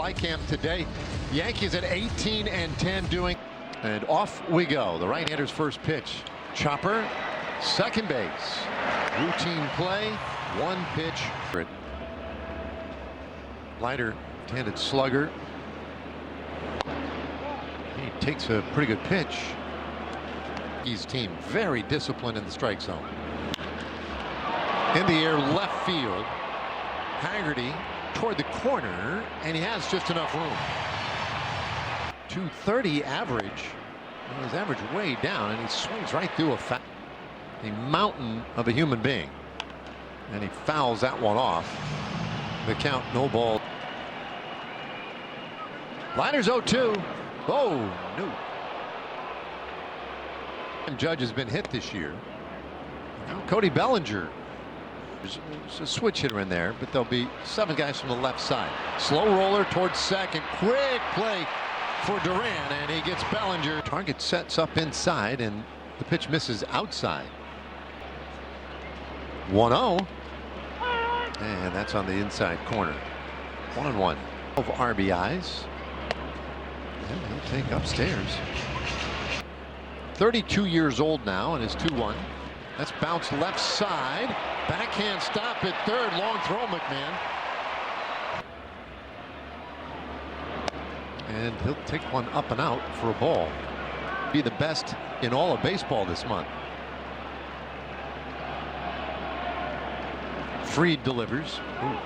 fly camp today. Yankees at 18-10 doing. And off we go. The right-hander's first pitch. Chopper, second base. Routine play, one pitch. Lighter-handed slugger. He takes a pretty good pitch. His team very disciplined in the strike zone. In the air, left field. Haggerty toward the corner, and he has just enough room. 230 average. His average way down, and he swings right through a mountain of a human being. And he fouls that one off. The count, no ball. Liners 0-2. Oh, no. Judge has been hit this year. Now Cody Bellinger. There's a switch hitter in there, but there'll be 7 guys from the left side. Slow roller towards second. Quick play for Duran, and he gets Bellinger. Target sets up inside, and the pitch misses outside. 1-0. And that's on the inside corner. 1-1. 12 RBIs. And he'll take upstairs. 32 years old now, and is 2-1. That's bounced left side. Backhand stop at third. Long throw, McMahon. And he'll take one up and out for a ball. Be the best in all of baseball this month. Fried delivers. Ooh.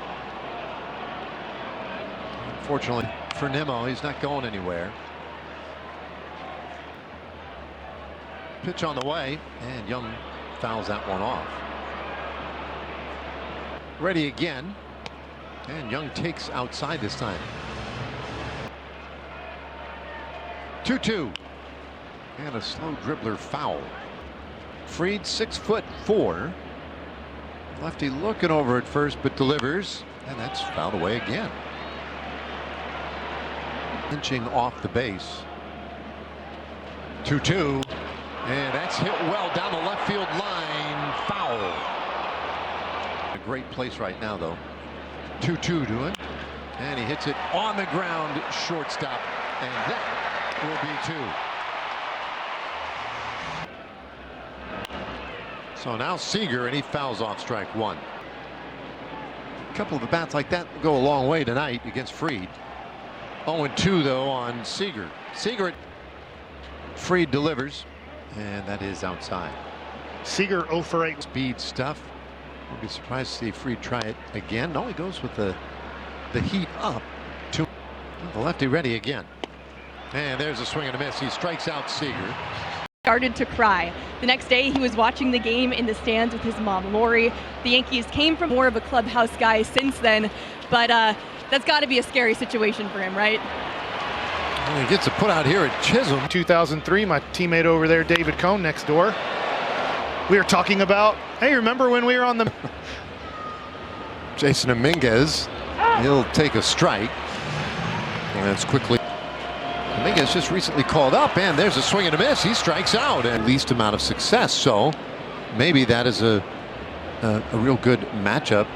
Unfortunately for Nimmo, he's not going anywhere. Pitch on the way, and Young fouls that one off. Ready again, and Young takes outside this time. 2-2, and a slow dribbler foul. Fried 6'4". Lefty looking over at first, but delivers, and that's fouled away again. Inching off the base. 2-2. And that's hit well down the left field line. Foul. A great place right now, though. 2-2 doing. And he hits it on the ground, shortstop. And that will be 2. So now Seager, and he fouls off strike 1. A couple of at-bats like that go a long way tonight against Fried. 0-2, though, on Seager. Fried delivers. And that is outside. Seager 0 for 8. Speed stuff. We'll be surprised to see Fried try it again. No, he goes with the heat up. To the lefty ready again. And there's a swing and a miss. He strikes out Seager. Started to cry. The next day he was watching the game in the stands with his mom Lori. The Yankees came from more of a clubhouse guy since then, but that's got to be a scary situation for him, right? Well, he gets a put out here at Chisholm. 2003, my teammate over there, David Cohn, next door. We were talking about, hey, remember when we were on the... Jason Dominguez, he'll take a strike. And that's quickly. Dominguez just recently called up, and there's a swing and a miss. He strikes out, and least amount of success. So maybe that is a real good matchup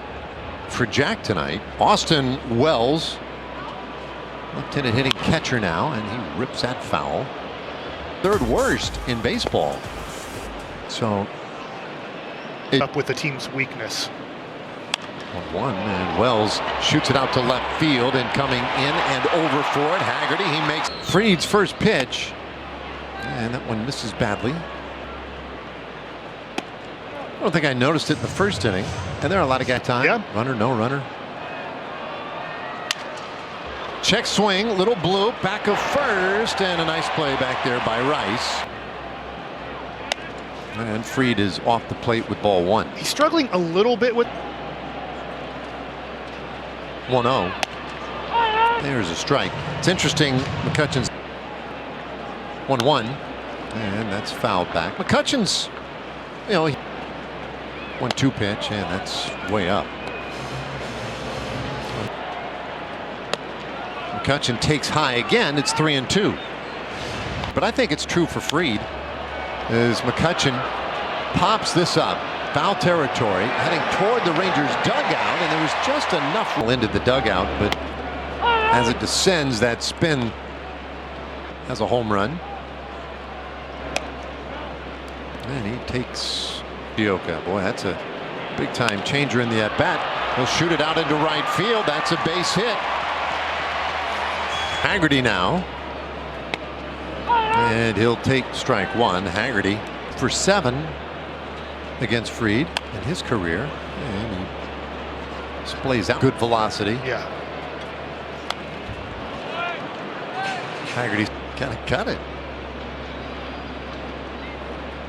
for Jack tonight. Austin Wells, left-handed hitting catcher now, and he rips that foul. Third worst in baseball. So up with the team's weakness. 1-1, and Wells shoots it out to left field, and coming in and over for it, Haggerty. He makes Fried's first pitch, and that one misses badly. I don't think I noticed it in the first inning, and there are a lot of guys time. Yeah. Runner, no runner. Check swing, little bloop, back of first, and a nice play back there by Rice. And Fried is off the plate with ball 1. He's struggling a little bit with 1-0. There's a strike. It's interesting, McCutcheon's 1-1, and that's fouled back. McCutcheon's, 1-2 pitch, and that's way up. McCutcheon takes high again. It's 3-2. But I think it's true for Fried, as McCutcheon pops this up. Foul territory, heading toward the Rangers dugout, and there was just enough into the dugout, but As it descends, that spin has a home run. And he takes Gioka. Boy, that's a big time changer in the at bat. He'll shoot it out into right field. That's a base hit. Haggerty now. And he'll take strike one. Haggerty for 7 against Fried in his career. And he displays out good velocity. Yeah. Haggerty's kind of cut it.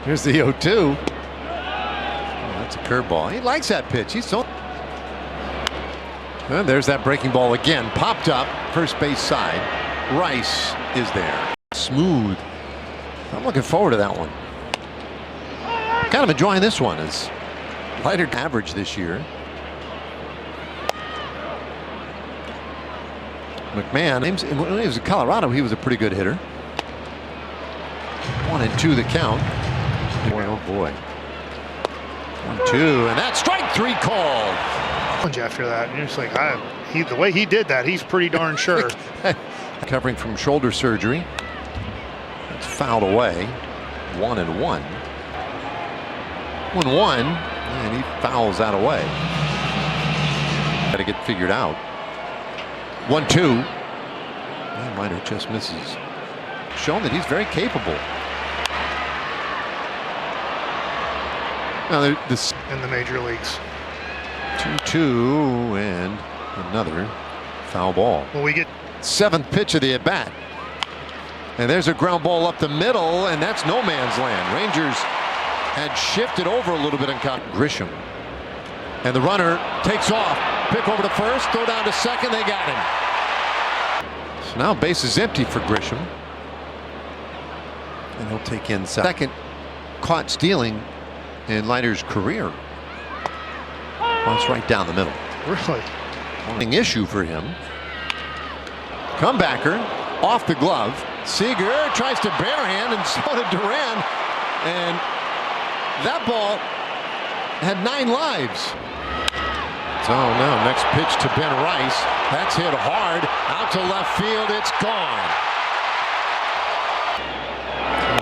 Here's the 0-2. Oh, that's a curveball. He likes that pitch. He's so. And there's that breaking ball again. Popped up first base side. Rice is there. Smooth. I'm looking forward to that one. Kind of enjoying this one. It's lighter average this year. McMahon, when he was in Colorado, he was a pretty good hitter. 1-2 the count. Boy, oh boy. 1-2, and that's strike 3 called. After that, and you're just like, the way he did that, he's pretty darn sure. Recovering from shoulder surgery. It's fouled away. 1-1. 1-1, and he fouls that away. Got to get figured out. 1-2. And Minor just misses. Shown that he's very capable. Now this in the major leagues. 2-2 and another foul ball. Well, we get 7th pitch of the at bat. And there's a ground ball up the middle, and that's no man's land. Rangers had shifted over a little bit and caught Grisham. And the runner takes off. Pick over to first, throw down to second, they got him. So now base is empty for Grisham. And he'll take in second. Caught stealing in Leiter's career. Well, it's right down the middle. Really? One issue for him. Comebacker off the glove. Seager tries to barehand, and so did Duran. And that ball had 9 lives. So now next pitch to Ben Rice. That's hit hard out to left field. It's gone.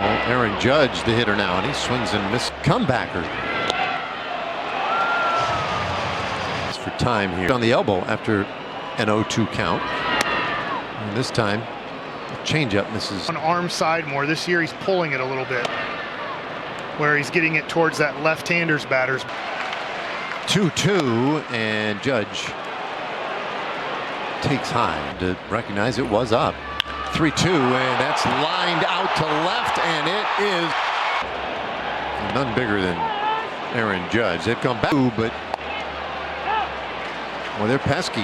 Oh, Aaron Judge, the hitter now, and he swings and misses. Comebacker. For time here on the elbow after an 0-2 count. And this time the changeup misses. On arm side more. This year he's pulling it a little bit, where he's getting it towards that left-hander's batters. 2-2, and Judge takes high to recognize it was up. 3-2, and that's lined out to left, and it is none bigger than Aaron Judge. They've come back, but well, they're pesky.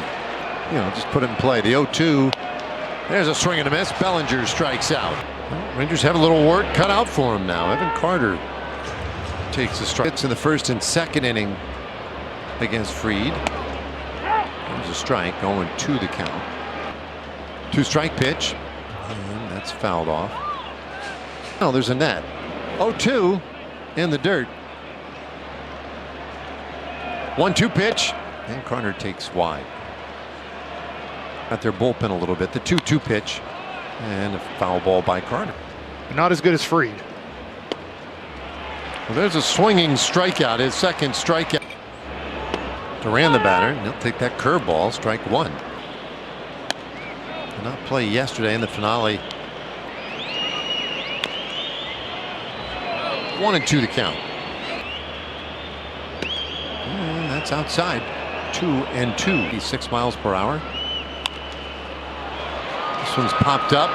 You know, just put it in play. The 0-2. There's a swing and a miss. Bellinger strikes out. Well, Rangers have a little work cut out for him now. Evan Carter takes a strike. It's in the first and second inning against Fried. There's a strike. 0-2 the count. 2-strike pitch. And that's fouled off. Oh, there's a net. 0-2 in the dirt. 1-2 pitch. And Carter takes wide. At their bullpen a little bit. The 2-2 pitch. And a foul ball by Carter. Not as good as Fried. Well, there's a swinging strikeout. His second strikeout. Duran the batter. And he'll take that curveball. Strike 1. Did not play yesterday in the finale. 1-2 the count. And that's outside. 2-2. He's 6 miles per hour. This one's popped up.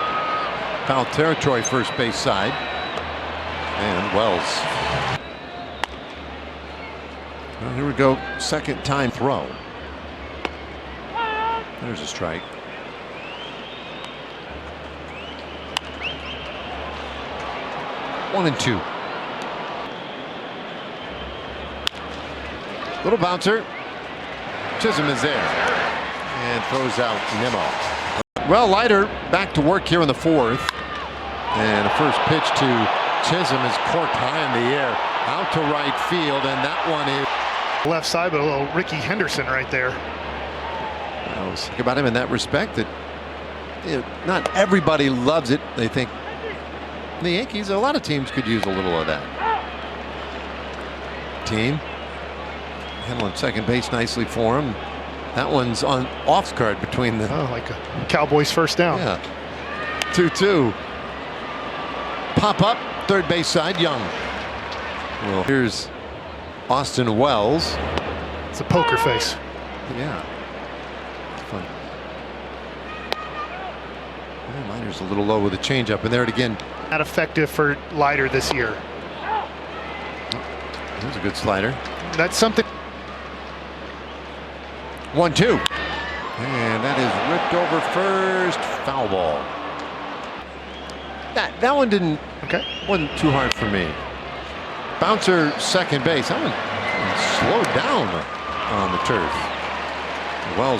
Foul territory, first base side. And Wells. Well, here we go. Second time throw. There's a strike. One and two. Little bouncer. Chisholm is there and throws out Nimmo. Well, Leiter back to work here in the fourth, and the first pitch to Chisholm is corked high in the air out to right field, and that one is left side, but a little Ricky Henderson right there. I always think about him in that respect, that not everybody loves it. They think the Yankees, a lot of teams could use a little of that. Team handling second base nicely for him. That one's on off guard between the. Oh, like a Cowboys first down. Yeah. 2-2. Pop up, third base side, Young. Well, here's Austin Wells. It's a poker face. Yeah. Fun. Leiter's a little low with a changeup, and there it again. Not effective for Leiter this year. There's a good slider. That's something. 1-2. And that is ripped over first. Foul ball. That one wasn't too hard for me. Bouncer second base. That one slowed down on the turf. Well,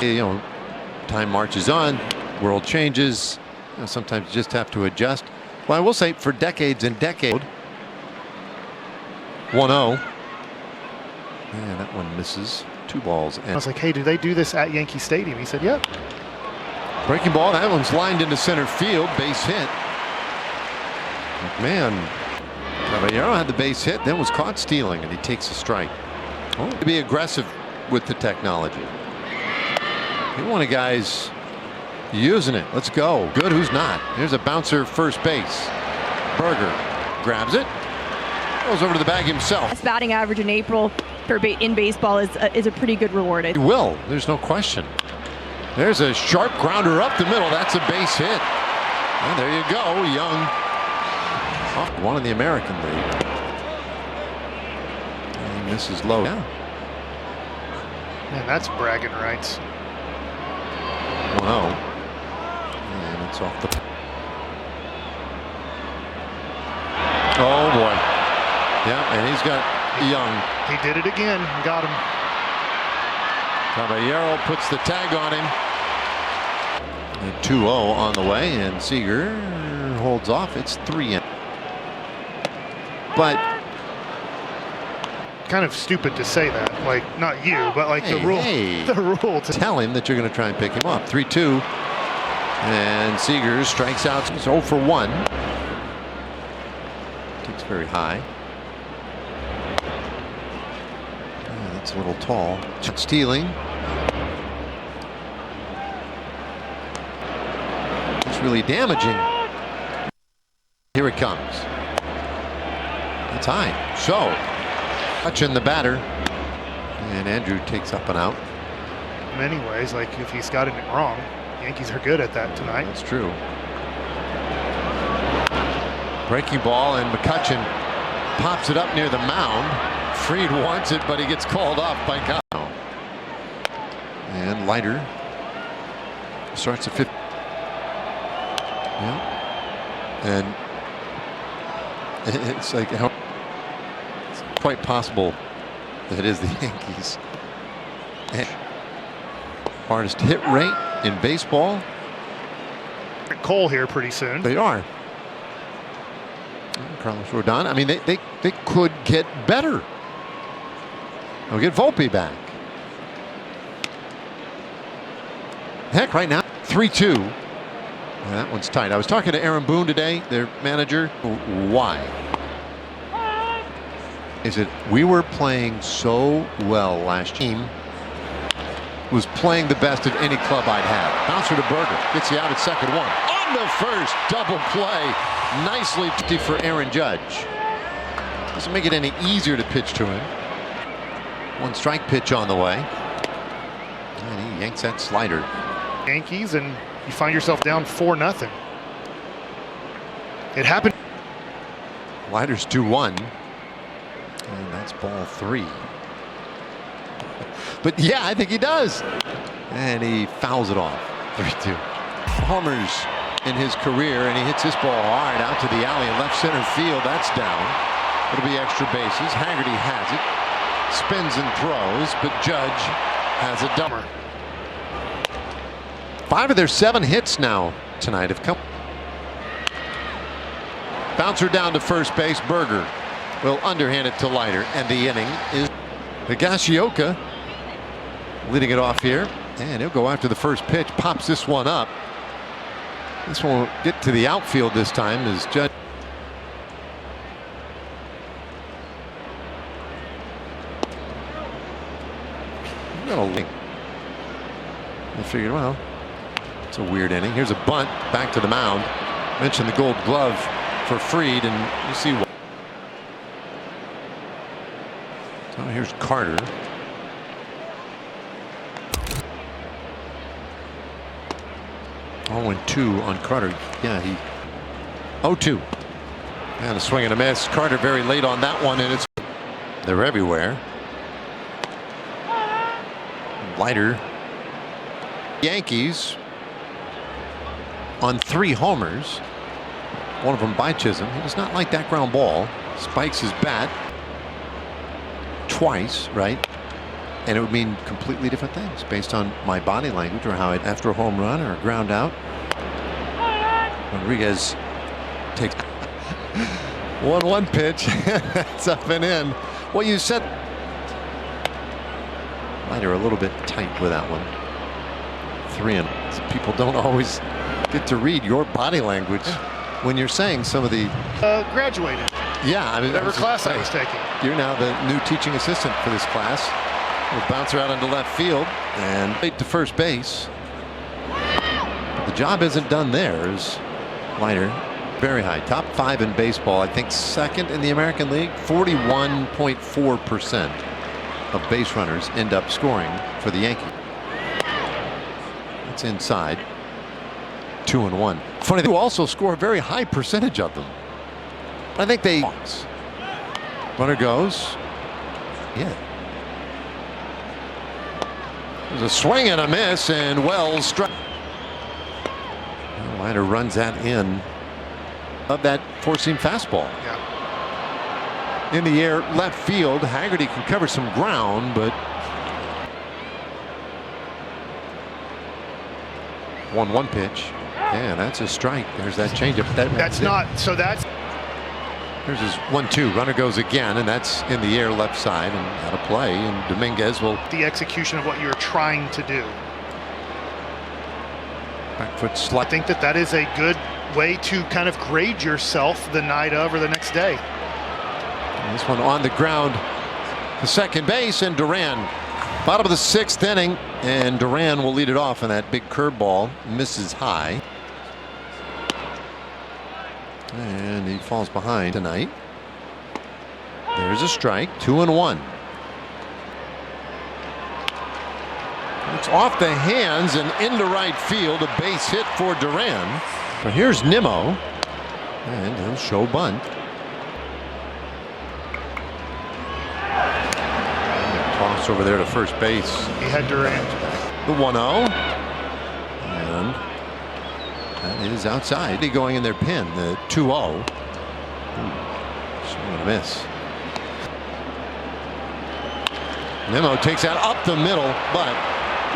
time marches on. World changes. Sometimes you just have to adjust. Well, I will say for decades and decades. 1-0. And that one misses. 2 balls. I was like, hey, do they do this at Yankee Stadium? He said, yep. Breaking ball. That one's lined into center field. Base hit. Man, Caballero had the base hit, then was caught stealing, and he takes a strike. Oh, to be aggressive with the technology. You want a guy's using it. Let's go. Good. Who's not? Here's a bouncer first base. Berger grabs it. Goes over to the bag himself. His batting average in April in baseball is a pretty good reward. He will. There's no question. There's a sharp grounder up the middle. That's a base hit. And there you go, Young. One in the American League. And this is low. Yeah. Man, that's bragging rights. 1-0. And it's off the. Oh boy. Yeah, and he's got Young. He did it again. Got him. Caballero puts the tag on him. And 2-0 on the way, and Seager holds off. It's 3 in. But kind of stupid to say that, like not you, but like the rule. The rule to tell him that you're going to try and pick him up. 3-2, and Seager strikes out. He's 0 for 1. Kicks very high. That's a little tall. Stealing. It's really damaging. Here it comes. It's high. So, touching the batter, and Andrew takes up and out. In many ways, like if he's got it wrong, Yankees are good at that tonight. That's true. Breaking ball, and McCutchen pops it up near the mound. Fried wants it, but he gets called off by Kyle. And Leiter starts at 50. Yeah. And it's like how. Quite possible that it is the Yankees. And hardest hit rate in baseball. Cole here pretty soon. They are. Carlos Rodon. I mean, they could get better. They'll get Volpe back. Heck, right now 3-2. That one's tight. I was talking to Aaron Boone today, their manager. Why? Is it we were playing so well last team was playing the best of any club I'd had. Bouncer to Berger, gets you out at second, 1 on the first, double play, nicely for Aaron Judge. Doesn't make it any easier to pitch to him. 1 strike pitch on the way, and he yanks that slider. Yankees, and you find yourself down 4-0. It happened. Leiter's 2-1. And that's ball 3. But yeah, I think he does. And he fouls it off. 3-2. Homers in his career, and he hits this ball hard out to the alley in left center field. That's down. It'll be extra bases. Haggerty has it. Spins and throws, but Judge has a dumber. 5 of their 7 hits now tonight have come. Bouncer down to first base. Berger will underhand it to Leiter, and the inning is Higashioka leading it off here, and he'll go after the first pitch, pops this one up, This won't get to the outfield this time as Judge. I figured, well, it's a weird inning. Here's a bunt back to the mound. Mentioned the Gold Glove for Fried, and you see what. So here's Carter. Oh, and 2 on Carter. Yeah, he 0-2. And a swing and a miss. Carter very late on that one, and it's they're everywhere. Leiter. Yankees on 3 homers. One of them by Chisholm. He does not like that ground ball. Spikes his bat twice, right? And it would mean completely different things based on my body language or how it after a home run or a ground out. Rodriguez takes 1-1 pitch. It's up and in. Well, you said Leiter a little bit tight with that one. 3 and people don't always get to read your body language when you're saying some of the graduated. Yeah, I mean, whatever class I was taking. You're now the new teaching assistant for this class. Will bounce her out into left field and late to first base. But the job isn't done there. Is Leiter very high, top 5 in baseball. I think 2nd in the American League. 41.4% of base runners end up scoring for the Yankees. It's inside. 2-1. Funny, they also score a very high percentage of them. I think they. Runner goes. Yeah. There's a swing and a miss, and Wells struck. Leiter runs that in of that 4-seam fastball. Yeah. In the air, left field. Haggerty can cover some ground, but 1-1 pitch. Yeah, that's a strike. There's that changeup. That's not. So that's. There's his 1-2. Runner goes again, and that's in the air left side and out of play. And Dominguez will. The execution of what you're trying to do. Back foot slide. I think that is a good way to kind of grade yourself the night of or the next day. And this one on the ground to second base, and Duran. Bottom of the 6th inning, and Duran will lead it off, and that big curveball misses high. And he falls behind tonight. There's a strike. 2-1. It's off the hands and into right field. A base hit for Duran. But here's Nimmo, and he'll show bunt. Toss over there to first base. He had Duran. The 1-0. And that is outside. Going in their pin. The 2-0. Swing and a miss. Nimmo takes that up the middle, but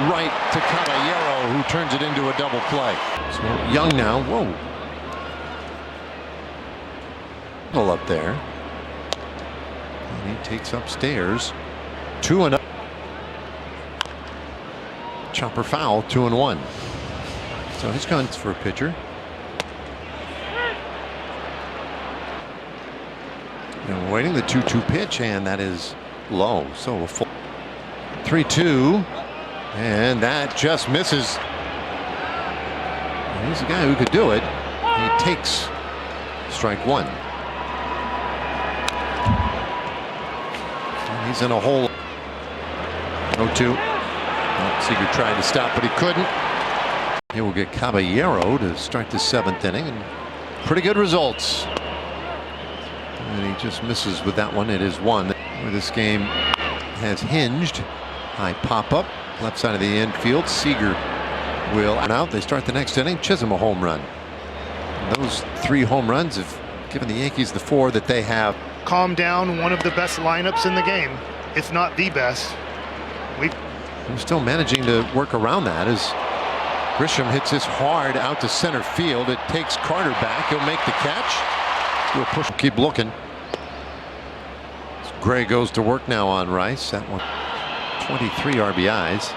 right to Caballero, who turns it into a double play. So Young now. Whoa. Well, up there. And he takes upstairs. 2-0. Chopper foul. 2-1. So he's gone for a pitcher. And waiting the 2-2 pitch, and that is low. So a full 3-2, and that just misses. And he's a guy who could do it. He takes strike 1. And he's in a hole. 0-2. Seager tried to stop, but he couldn't. He will get Caballero to start the 7th inning, and pretty good results. And he just misses with that one. It is 1 where this game has hinged. High pop up left side of the infield. Seager will out. They start the next inning. Chisholm a home run. And those 3 home runs have given the Yankees the 4 that they have. Calm down. One of the best lineups in the game, if not the best. We're still managing to work around that as Grisham hits this hard out to center field. It takes Carter back. He'll make the catch. Do a push. Keep looking. Gray goes to work now on Rice. That one. 23 RBIs.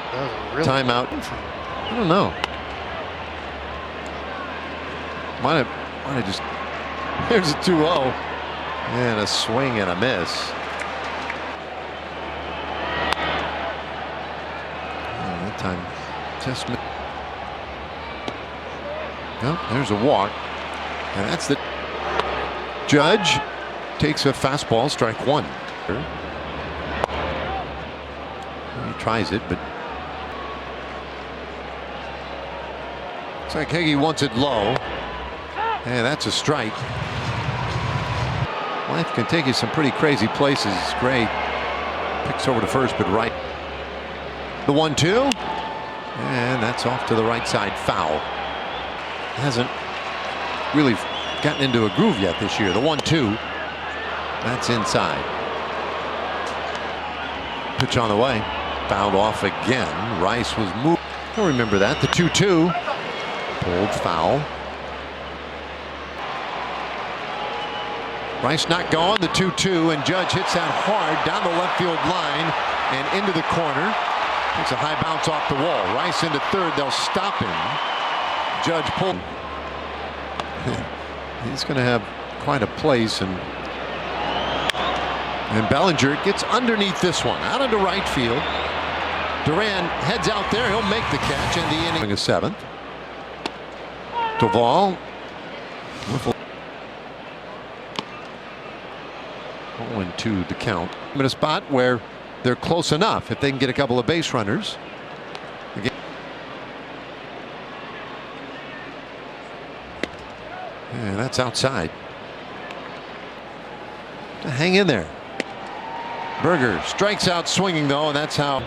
Really Timeout. I don't know. Might have just. There's a 2-0 and a swing and a miss. That time, just. Well, there's a walk, and that's the. Judge takes a fastball, strike one. He tries it, but looks like Higgy wants it low, and that's a strike. Life can take you some pretty crazy places. Gray picks over to first, but right. The 1-2, and that's off to the right side, foul. Hasn't really gotten into a groove yet this year. The 1-2, that's inside. Pitch on the way, fouled off again. Rice was moved. You'll remember that. The 2-2, pulled foul. Rice not gone. The 2-2, and Judge hits that hard down the left field line and into the corner. Takes a high bounce off the wall. Rice into third. They'll stop him. Judge pulled. He's going to have quite a place, and Bellinger gets underneath this one, out into right field. Duran heads out there. He'll make the catch, and the inning is seventh. Duvall. 0-2 to count. In a spot where they're close enough if they can get a couple of base runners. Again. And that's outside. To hang in there. Berger strikes out swinging though, and that's how.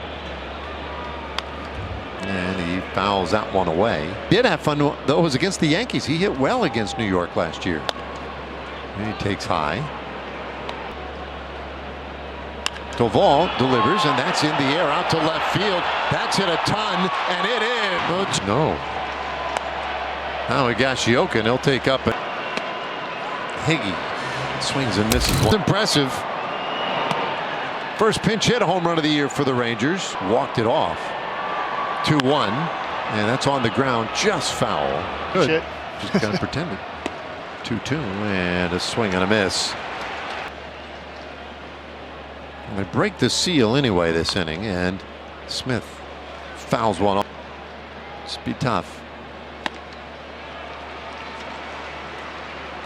And he fouls that one away. Did have fun though. It was against the Yankees. He hit well against New York last year. And he takes high. Duvall delivers, and that's in the air out to left field. That's hit a ton, and it is. No. Now Higashioka, and he'll take up it. Higgy swings and misses. One. Impressive. First pinch hit, a home run of the year for the Rangers. Walked it off. 2-1, and that's on the ground, just foul. Good. Shit. Just kind of pretended. 2-2, and a swing and a miss. They break the seal anyway this inning, and Smith fouls one off. It's be tough.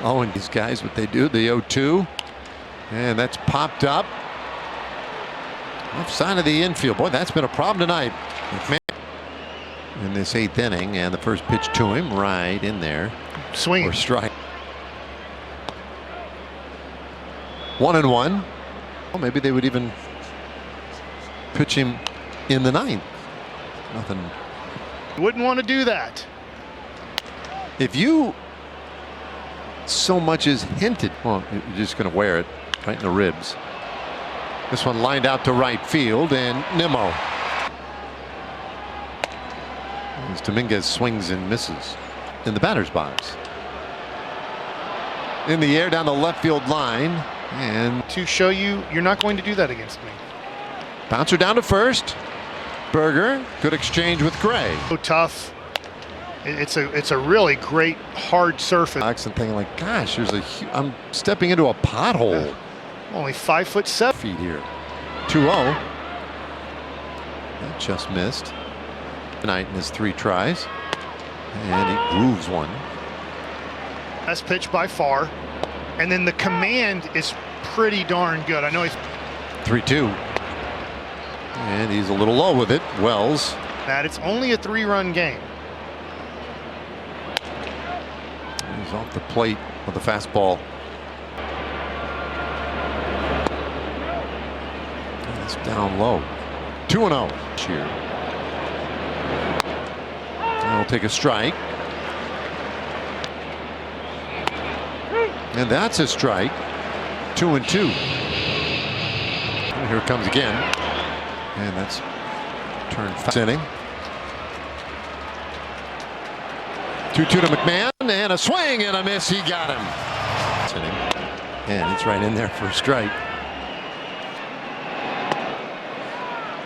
Oh, and these guys, what they do, the 0-2, and that's popped up. Left side of the infield. Boy, that's been a problem tonight. McMahon in this eighth inning, and the first pitch to him right in there. Swing or strike. 1-1. Well, maybe they would even pitch him in the ninth. Nothing. Wouldn't want to do that. If you so much as hinted, well, you're just going to wear it right in the ribs. This one lined out to right field, and Nimmo. As Dominguez swings and misses in the batter's box. In the air down the left field line. And to show you, you're not going to do that against me. Bouncer down to first. Berger, good exchange with Gray. So tough. It's a really great hard surface. And thinking like, gosh, I'm stepping into a pothole. Only 5'7" feet here. 2-0. That just missed. Tonight in his 3 tries, and he grooves one. Best pitch by far. And then the command is pretty darn good. I know he's 3-2. And he's a little low with it. Wells. That it's only a 3-run game. He's off the plate with the fastball. And it's down low. 2-0 here. And he'll take a strike. And that's a strike. 2-2. And here it comes again. And that's turned fast inning. 2-2 to McMahon, and a swing and a miss. He got him. And it's right in there for a strike.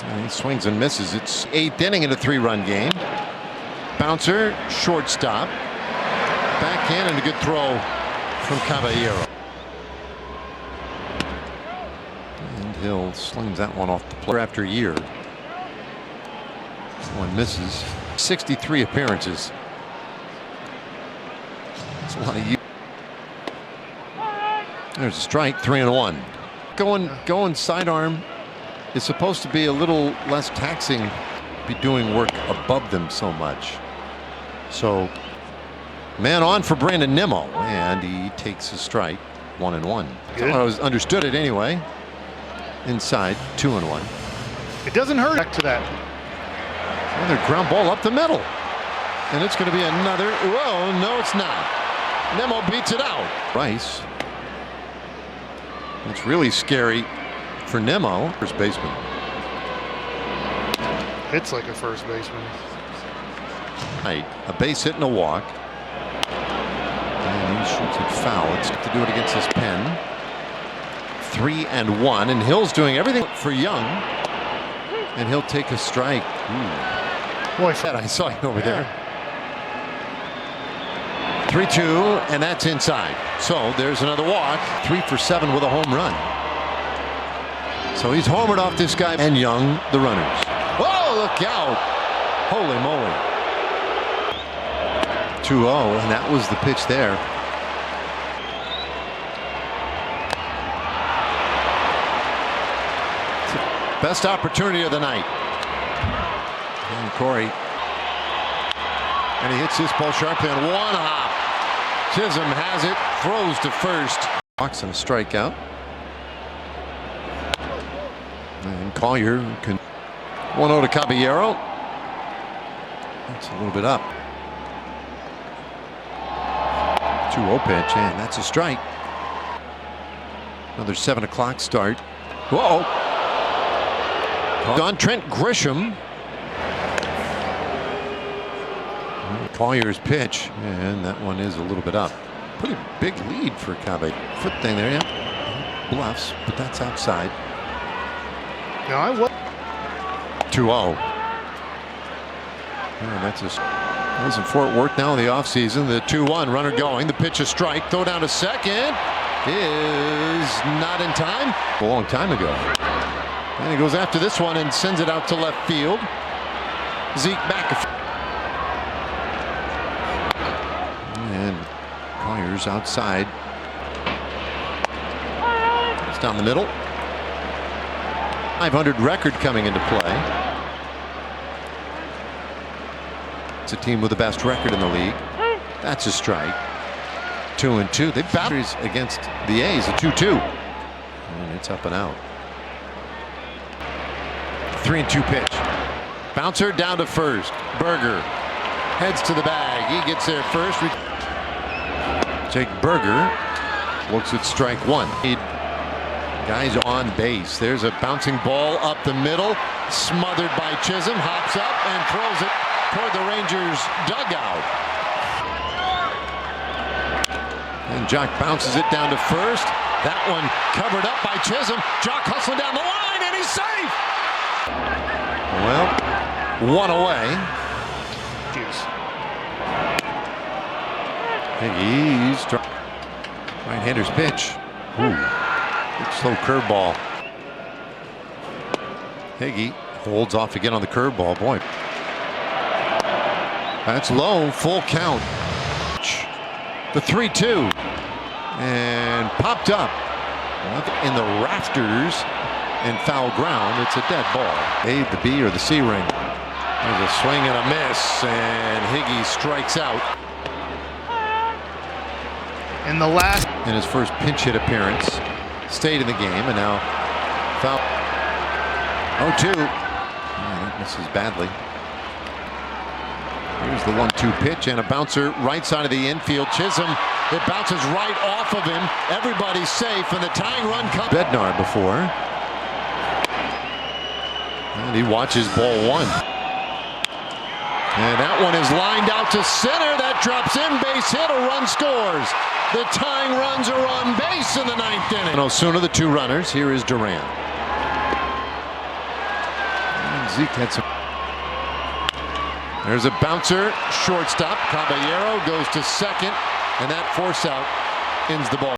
And he swings and misses. It's 8th inning in a 3-run game. Bouncer, shortstop. Back backhand and a good throw from Caballero. And Hill slings that one off the plate after a year. One misses. 63 appearances. That's a lot of years. There's a strike, 3-1. Going sidearm is supposed to be a little less taxing, be doing work above them so much. So man on for Brandon Nimmo, and he takes a strike, 1-1. I understood it anyway. Inside, 2-1. It doesn't hurt back to that. Another ground ball up the middle, and it's going to be another. Whoa, no, it's not. Nimmo beats it out. Rice. It's really scary for Nimmo, first baseman. Hits like a first baseman. Right, a base hit and a walk. And he shoots it foul. It's to do it against his pen. 3-1, and Hill's doing everything for Young, and he'll take a strike. Boy, I saw you over there. 3-2, and that's inside. So there's another walk. 3 for 7 with a home run. So he's homered off this guy, and Young, the runners. Oh, look out! Holy moly! 2-0, and that was the pitch there. Best opportunity of the night. And Corey. And he hits this ball sharply on one hop. Chisholm has it, throws to first. Walks and a strikeout. And Collier can 1-0 to Caballero. That's a little bit up. 2-0 pitch, and that's a strike. Another 7 o'clock start. Whoa! On Trent Grisham. Collier's pitch, and that one is a little bit up. Pretty big lead for Caballero. Foot thing there, yeah. Bluffs, but that's outside. No, I was. 2-0. Yeah, that's that was in Fort Worth now in the offseason. The 2-1 runner going. The pitch a strike. Throw down to second. Is not in time. A long time ago. And he goes after this one and sends it out to left field. Zeke back. And Collier's outside. It's down the middle. 500 record coming into play. It's a team with the best record in the league. That's a strike. 2-2. They batteries against the A's, a 2-2. And it's up and out. 3-2 pitch. Bouncer down to first. Berger heads to the bag. He gets there first. Jake Berger looks at strike one. Guys on base. There's a bouncing ball up the middle. Smothered by Chisholm. Hops up and throws it toward the Rangers dugout. And Jock bounces it down to first. That one covered up by Chisholm. Jock hustling down the line, and he's safe. Well, one away. He's right-hander's pitch. Slow curveball. Higgy holds off again on the curveball. Boy, that's low. Full count. The 3-2 and popped up in the rafters and foul ground. It's a dead ball. A, the B, or the C ring. There's a swing and a miss, and Higgy strikes out. In the last, in his first pinch hit appearance, stayed in the game, and now foul. 0-2. That misses badly. Here's the 1-2 pitch and a bouncer right side of the infield. Chisholm, it bounces right off of him. Everybody's safe, and the tying run comes. Bednar before. And he watches ball one. And that one is lined out to center. That drops in, base hit, a run scores. The tying runs are on base in the ninth inning. And Osuna, the two runners. Here is Duran. And Zeke had some. There's a bouncer, shortstop. Caballero goes to second. And that force out ends the ball.